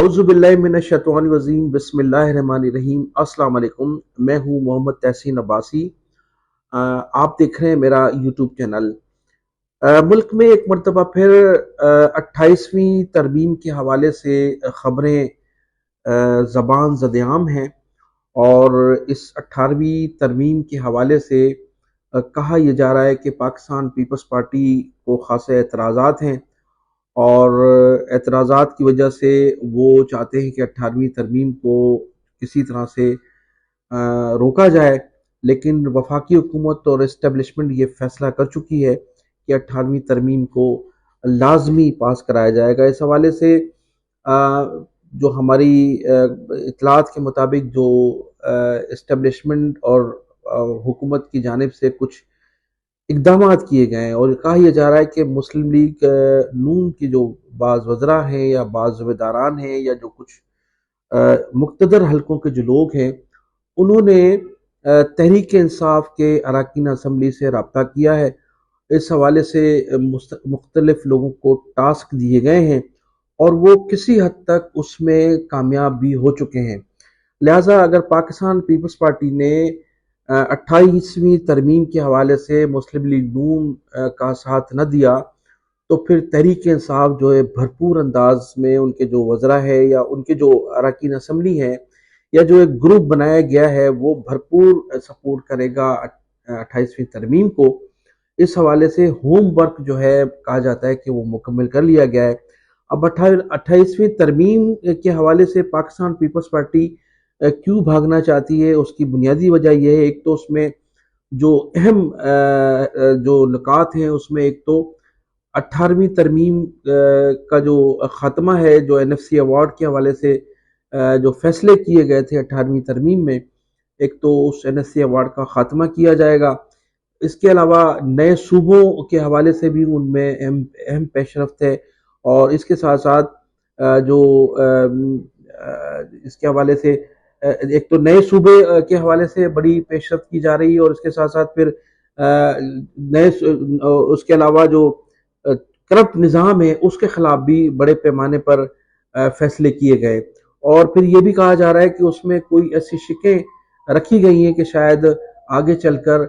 اعوذ باللہ من الشیطان الرجیم بسم اللہ الرحمن الرحیم۔ السلام علیکم، میں ہوں محمد تحسین عباسی۔ آپ دیکھ رہے ہیں میرا یوٹیوب چینل۔ ملک میں ایک مرتبہ پھر 28ویں ترمیم کے حوالے سے خبریں زبان زد عام ہیں، اور اس 18ویں ترمیم کے حوالے سے کہا یہ جا رہا ہے کہ پاکستان پیپلز پارٹی کو خاصے اعتراضات ہیں، اور اعتراضات کی وجہ سے وہ چاہتے ہیں کہ 18ویں ترمیم کو کسی طرح سے روکا جائے، لیکن وفاقی حکومت اور اسٹیبلشمنٹ یہ فیصلہ کر چکی ہے کہ 18ویں ترمیم کو لازمی پاس کرایا جائے گا۔ اس حوالے سے جو ہماری اطلاعات کے مطابق جو اسٹیبلشمنٹ اور حکومت کی جانب سے کچھ اقدامات کیے گئے ہیں، اور کہا یہ جا رہا ہے کہ مسلم لیگ نون کی جو بعض وزراء ہیں یا بعض ذمہ داران ہیں یا جو کچھ مقتدر حلقوں کے جو لوگ ہیں، انہوں نے تحریک انصاف کے اراکین اسمبلی سے رابطہ کیا ہے۔ اس حوالے سے مختلف لوگوں کو ٹاسک دیے گئے ہیں، اور وہ کسی حد تک اس میں کامیاب بھی ہو چکے ہیں۔ لہٰذا اگر پاکستان پیپلز پارٹی نے 28ویں ترمیم کے حوالے سے مسلم لیگ نون کا ساتھ نہ دیا، تو پھر تحریک انصاف جو ہے بھرپور انداز میں ان کے جو وزراء ہے یا ان کے جو اراکین اسمبلی ہیں یا جو ایک گروپ بنایا گیا ہے، وہ بھرپور سپورٹ کرے گا 28ویں ترمیم کو۔ اس حوالے سے ہوم ورک جو ہے کہا جاتا ہے کہ وہ مکمل کر لیا گیا ہے۔ اب 28ویں ترمیم کے حوالے سے پاکستان پیپلز پارٹی کیوں بھاگنا چاہتی ہے، اس کی بنیادی وجہ یہ ہے، ایک تو اس میں جو اہم جو نکات ہیں، اس میں ایک تو 18ویں ترمیم کا جو خاتمہ ہے، جو NFC ایوارڈ کے حوالے سے جو فیصلے کیے گئے تھے 18ویں ترمیم میں، ایک تو اس NFC ایوارڈ کا خاتمہ کیا جائے گا۔ اس کے علاوہ نئے صوبوں کے حوالے سے بھی ان میں اہم پیش رفت ہے، اور اس کے ساتھ ساتھ جو اس کے حوالے سے ایک تو نئے صوبے کے حوالے سے بڑی پیش رفت کی جا رہی ہے، اور اس کے ساتھ ساتھ پھر اس کے علاوہ جو کرپٹ نظام ہے اس کے خلاف بھی بڑے پیمانے پر فیصلے کیے گئے، اور پھر یہ بھی کہا جا رہا ہے کہ اس میں کوئی ایسی شکیں رکھی گئی ہیں کہ شاید آگے چل کر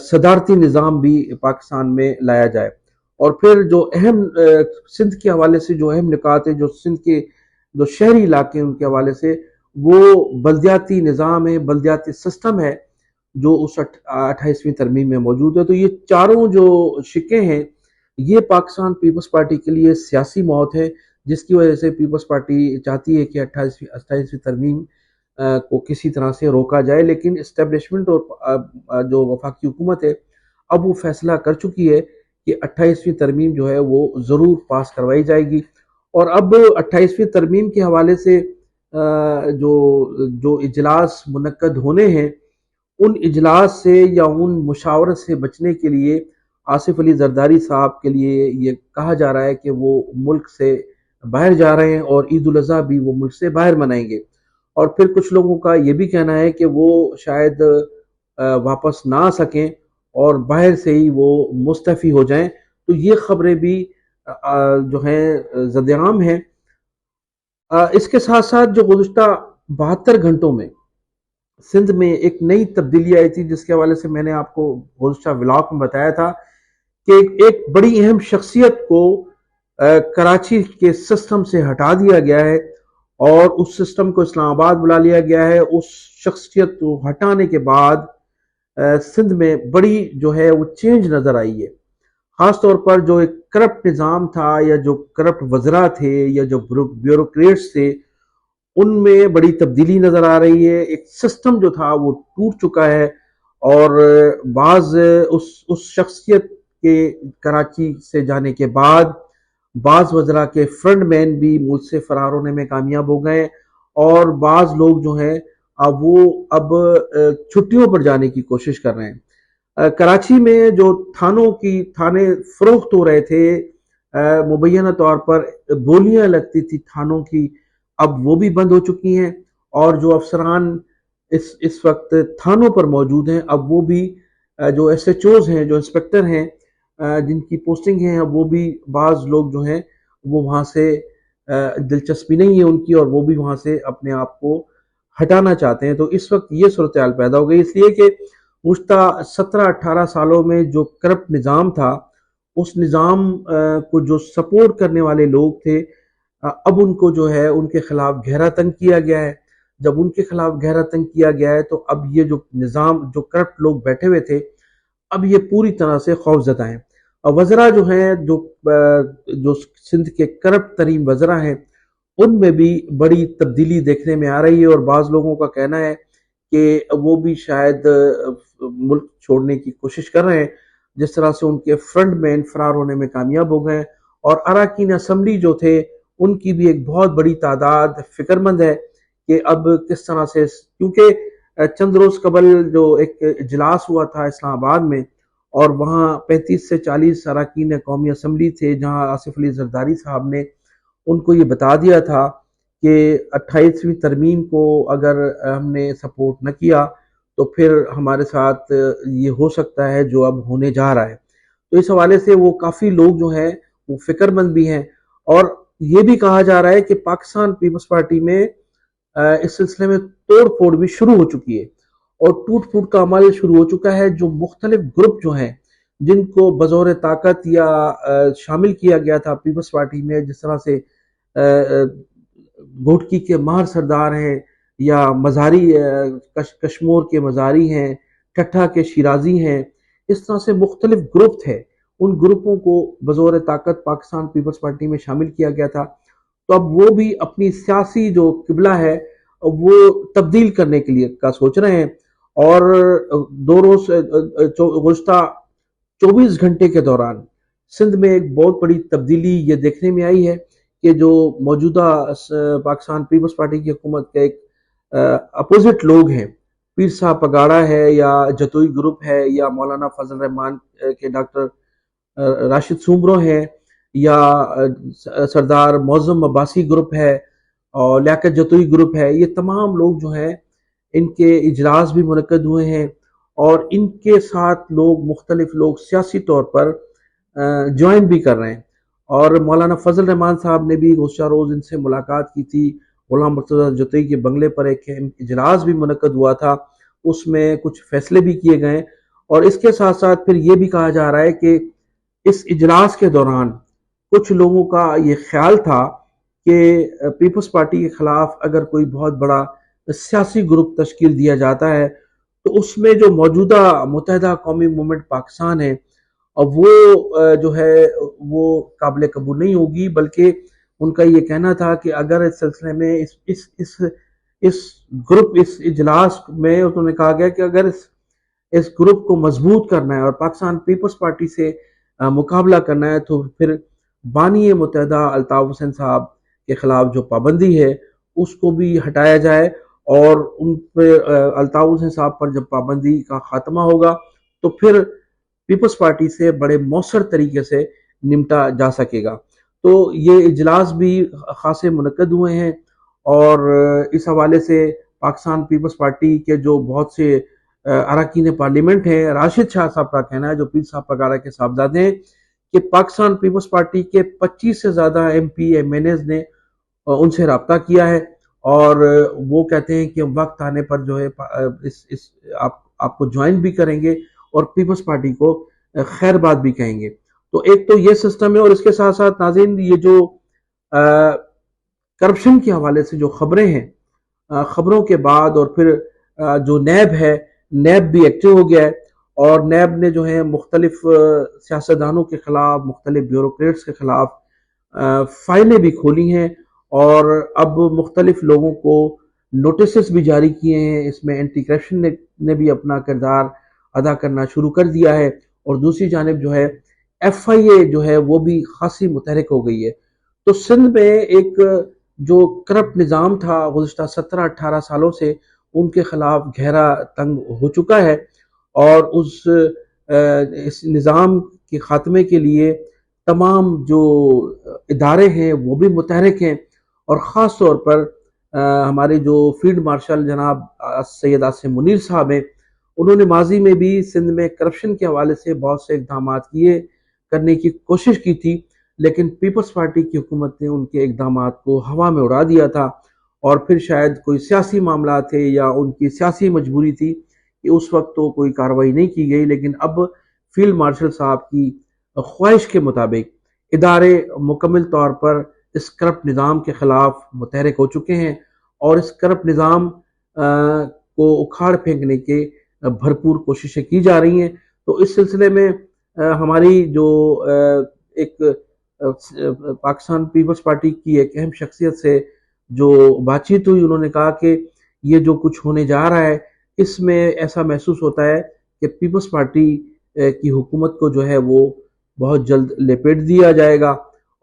صدارتی نظام بھی پاکستان میں لایا جائے۔ اور پھر جو اہم سندھ کے حوالے سے جو اہم نکات ہیں، جو سندھ کے جو شہری علاقے ہیں ان کے حوالے سے، وہ بلدیاتی نظام ہے، بلدیاتی سسٹم ہے جو اس 28ویں ترمیم میں موجود ہے۔ تو یہ چاروں جو شکیں ہیں، یہ پاکستان پیپلز پارٹی کے لیے سیاسی موت ہے، جس کی وجہ سے پیپلز پارٹی چاہتی ہے کہ 28ویں ترمیم کو کسی طرح سے روکا جائے، لیکن اسٹیبلشمنٹ اور جو وفاقی حکومت ہے اب وہ فیصلہ کر چکی ہے کہ 28ویں ترمیم جو ہے وہ ضرور پاس کروائی جائے گی۔ اور اب 28ویں ترمیم کے حوالے سے جو اجلاس منعقد ہونے ہیں، ان اجلاس سے یا ان مشاورت سے بچنے کے لیے آصف علی زرداری صاحب کے لیے یہ کہا جا رہا ہے کہ وہ ملک سے باہر جا رہے ہیں، اور عید الاضحیٰ بھی وہ ملک سے باہر منائیں گے۔ اور پھر کچھ لوگوں کا یہ بھی کہنا ہے کہ وہ شاید واپس نہ آ سکیں اور باہر سے ہی وہ مستعفی ہو جائیں۔ تو یہ خبریں بھی جو ہیں زد عام ہیں۔ اس کے ساتھ ساتھ جو گزشتہ 72 گھنٹوں میں سندھ میں ایک نئی تبدیلی آئی تھی، جس کے حوالے سے میں نے آپ کو گزشتہ ولاگ میں بتایا تھا کہ ایک بڑی اہم شخصیت کو کراچی کے سسٹم سے ہٹا دیا گیا ہے، اور اس سسٹم کو اسلام آباد بلا لیا گیا ہے۔ اس شخصیت کو ہٹانے کے بعد سندھ میں بڑی جو ہے وہ چینج نظر آئی ہے، خاص طور پر جو ایک کرپٹ نظام تھا یا جو کرپٹ وزراء تھے یا جو بیوروکریٹس تھے، ان میں بڑی تبدیلی نظر آ رہی ہے۔ ایک سسٹم جو تھا وہ ٹوٹ چکا ہے، اور بعض اس شخصیت کے کراچی سے جانے کے بعد بعض وزراء کے فرنٹ مین بھی ملک سے فرار ہونے میں کامیاب ہو گئے، اور بعض لوگ جو ہیں وہ اب چھٹیوں پر جانے کی کوشش کر رہے ہیں۔ کراچی میں جو تھانے فروخت ہو رہے تھے، مبینہ طور پر بولیاں لگتی تھی تھانوں کی، اب وہ بھی بند ہو چکی ہیں، اور جو افسران اس وقت تھانوں پر موجود ہیں، اب وہ بھی جو SHOs ہیں، جو انسپیکٹر ہیں، جن کی پوسٹنگ ہیں، اب وہ بھی بعض لوگ جو ہیں وہ وہاں سے دلچسپی نہیں ہے ان کی، اور وہ بھی وہاں سے اپنے آپ کو ہٹانا چاہتے ہیں۔ تو اس وقت یہ صورتحال پیدا ہو گئی، اس لیے کہ گزشتہ 17-18 سالوں میں جو کرپٹ نظام تھا، اس نظام کو جو سپورٹ کرنے والے لوگ تھے، اب ان کو جو ہے ان کے خلاف گہرا تنگ کیا گیا ہے۔ جب ان کے خلاف گہرا تنگ کیا گیا ہے تو اب یہ جو نظام، جو کرپٹ لوگ بیٹھے ہوئے تھے، اب یہ پوری طرح سے خوف زدہ ہیں۔ اور وزراء جو ہیں، جو سندھ کے کرپٹ ترین وزراء ہیں، ان میں بھی بڑی تبدیلی دیکھنے میں آ رہی ہے، اور بعض لوگوں کا کہنا ہے کہ وہ بھی شاید ملک چھوڑنے کی کوشش کر رہے ہیں، جس طرح سے ان کے فرنٹ مین فرار ہونے میں کامیاب ہو گئے، اور اراکین اسمبلی جو تھے ان کی بھی ایک بہت بڑی تعداد فکر مند ہے کہ اب کس طرح سے، کیونکہ چند روز قبل جو ایک اجلاس ہوا تھا اسلام آباد میں، اور وہاں 35 سے 40 اراکین قومی اسمبلی تھے، جہاں آصف علی زرداری صاحب نے ان کو یہ بتا دیا تھا کہ 28ویں ترمیم کو اگر ہم نے سپورٹ نہ کیا تو پھر ہمارے ساتھ یہ ہو سکتا ہے جو اب ہونے جا رہا ہے۔ تو اس حوالے سے وہ کافی لوگ جو ہیں وہ فکر مند بھی ہیں، اور یہ بھی کہا جا رہا ہے کہ پاکستان پیپلز پارٹی میں اس سلسلے میں توڑ پھوڑ بھی شروع ہو چکی ہے، اور ٹوٹ پھوٹ کا عمل شروع ہو چکا ہے۔ جو مختلف گروپ جو ہیں جن کو بزور طاقت یا شامل کیا گیا تھا پیپلز پارٹی میں، جس طرح سے گھوٹکی کے ماہر سردار ہیں، یا مزاری کشمور کے مزاری ہیں، ٹھٹھا کے شیرازی ہیں، اس طرح سے مختلف گروپ تھے، ان گروپوں کو بزور طاقت پاکستان پیپلز پارٹی میں شامل کیا گیا تھا۔ تو اب وہ بھی اپنی سیاسی جو قبلہ ہے وہ تبدیل کرنے کے لیے کا سوچ رہے ہیں، اور گزشتہ 24 گھنٹے کے دوران سندھ میں ایک بہت بڑی تبدیلی یہ دیکھنے میں آئی ہے کہ جو موجودہ پاکستان پیپلز پارٹی کی حکومت کے ایک اپوزٹ لوگ ہیں، پیر صاحب پگاڑا ہے، یا جتوئی گروپ ہے، یا مولانا فضل الرحمان کے ڈاکٹر راشد سومرو ہیں، یا سردار معظم عباسی گروپ ہے، اور لیاقت جتوئی گروپ ہے، یہ تمام لوگ جو ہیں ان کے اجلاس بھی منعقد ہوئے ہیں، اور ان کے ساتھ مختلف لوگ سیاسی طور پر جوائن بھی کر رہے ہیں۔ اور مولانا فضل الرحمان صاحب نے بھی گزشتہ روز ان سے ملاقات کی تھی، غلام مرتضیٰ جتوئی کے بنگلے پر ایک اجلاس بھی منعقد ہوا تھا، اس میں کچھ فیصلے بھی کیے گئے، اور اس کے ساتھ ساتھ پھر یہ بھی کہا جا رہا ہے کہ اس اجلاس کے دوران کچھ لوگوں کا یہ خیال تھا کہ پیپلز پارٹی کے خلاف اگر کوئی بہت بڑا سیاسی گروپ تشکیل دیا جاتا ہے تو اس میں جو موجودہ متحدہ قومی موومنٹ پاکستان ہے، اور وہ جو ہے وہ قابل قبول نہیں ہوگی، بلکہ ان کا یہ کہنا تھا کہ اگر اس سلسلے میں اس اجلاس میں انہوں نے کہا گیا کہ اگر اس گروپ کو مضبوط کرنا ہے اور پاکستان پیپلز پارٹی سے مقابلہ کرنا ہے، تو پھر بانی متحدہ الطاف حسین صاحب کے خلاف جو پابندی ہے اس کو بھی ہٹایا جائے، اور ان پہ الطاف حسین صاحب پر جب پابندی کا خاتمہ ہوگا تو پھر پیپلز پارٹی سے بڑے مؤثر طریقے سے نمٹا جا سکے گا۔ تو یہ اجلاس بھی خاصے منعقد ہوئے ہیں، اور اس حوالے سے پاکستان پیپلز پارٹی کے جو بہت سے اراکین پارلیمنٹ ہیں، راشد شاہ صاحب کا کہنا ہے، جو پیر صاحب پگاڑا کے صاحبزادے ہیں، کہ پاکستان پیپلز پارٹی کے 25 سے زیادہ M P M N As نے ان سے رابطہ کیا ہے، اور وہ کہتے ہیں کہ وقت آنے پر جو ہے آپ کو جوائن بھی کریں گے، اور پیپلز پارٹی کو خیر بات بھی کہیں گے۔ تو ایک تو یہ سسٹم ہے، اور اس کے ساتھ ساتھ ناظرین یہ جو کرپشن کے حوالے سے جو خبریں ہیں، خبروں کے بعد اور پھر جو نیب ہے، نیب بھی ایکٹیو ہو گیا ہے، اور نیب نے جو ہے مختلف سیاستدانوں کے خلاف، مختلف بیوروکریٹس کے خلاف فائلیں بھی کھولی ہیں، اور اب مختلف لوگوں کو نوٹسز بھی جاری کیے ہیں۔ اس میں اینٹی کرپشن نے بھی اپنا کردار ادا کرنا شروع کر دیا ہے، اور دوسری جانب جو ہے ایف آئی اے جو ہے وہ بھی خاصی متحرک ہو گئی ہے۔ تو سندھ میں ایک جو کرپٹ نظام تھا گزشتہ 17-18 سالوں سے، ان کے خلاف گہرا تنگ ہو چکا ہے، اور اس نظام کے خاتمے کے لیے تمام جو ادارے ہیں وہ بھی متحرک ہیں، اور خاص طور پر ہمارے جو فیلڈ مارشل جناب سید عاصم منیر صاحب ہیں، انہوں نے ماضی میں بھی سندھ میں کرپشن کے حوالے سے بہت سے اقدامات کرنے کی کوشش کی تھی، لیکن پیپلز پارٹی کی حکومت نے ان کے اقدامات کو ہوا میں اڑا دیا تھا، اور پھر شاید کوئی سیاسی معاملات تھے یا ان کی سیاسی مجبوری تھی کہ اس وقت تو کوئی کارروائی نہیں کی گئی، لیکن اب فیلڈ مارشل صاحب کی خواہش کے مطابق ادارے مکمل طور پر اس کرپٹ نظام کے خلاف متحرک ہو چکے ہیں، اور اس کرپٹ نظام کو اکھاڑ پھینکنے کے بھرپور کوششیں کی جا رہی ہیں۔ تو اس سلسلے میں ہماری جو ایک پاکستان پیپلز پارٹی کی ایک اہم شخصیت سے جو بات چیت ہوئی، انہوں نے کہا کہ یہ جو کچھ ہونے جا رہا ہے اس میں ایسا محسوس ہوتا ہے کہ پیپلز پارٹی کی حکومت کو جو ہے وہ بہت جلد لپیٹ دیا جائے گا۔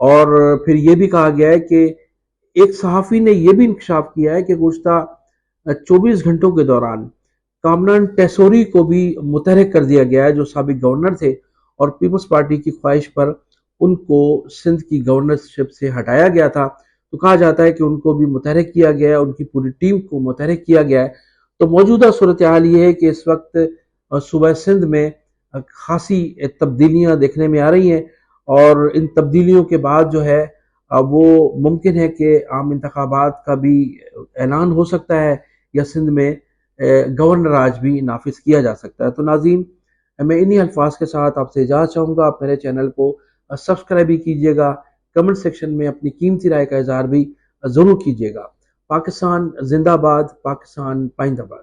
اور پھر یہ بھی کہا گیا ہے کہ ایک صحافی نے یہ بھی انکشاف کیا ہے کہ گزشتہ 24 گھنٹوں کے دوران کامران ٹیسوری کو بھی متحرک کر دیا گیا ہے، جو سابق گورنر تھے، اور پیپلز پارٹی کی خواہش پر ان کو سندھ کی گورنرشپ سے ہٹایا گیا تھا۔ تو کہا جاتا ہے کہ ان کو بھی متحرک کیا گیا ہے، ان کی پوری ٹیم کو متحرک کیا گیا ہے۔ تو موجودہ صورتحال یہ ہے کہ اس وقت صوبہ سندھ میں خاصی تبدیلیاں دیکھنے میں آ رہی ہیں، اور ان تبدیلیوں کے بعد جو ہے وہ ممکن ہے کہ عام انتخابات کا بھی اعلان ہو سکتا ہے، یا سندھ میں گورنر راج بھی نافذ کیا جا سکتا ہے۔ تو ناظرین، میں انہی الفاظ کے ساتھ آپ سے اجازت چاہوں گا۔ آپ میرے چینل کو سبسکرائب بھی کیجیے گا، کمنٹ سیکشن میں اپنی قیمتی رائے کا اظہار بھی ضرور کیجیے گا۔ پاکستان زندہ باد، پاکستان پائندہ باد۔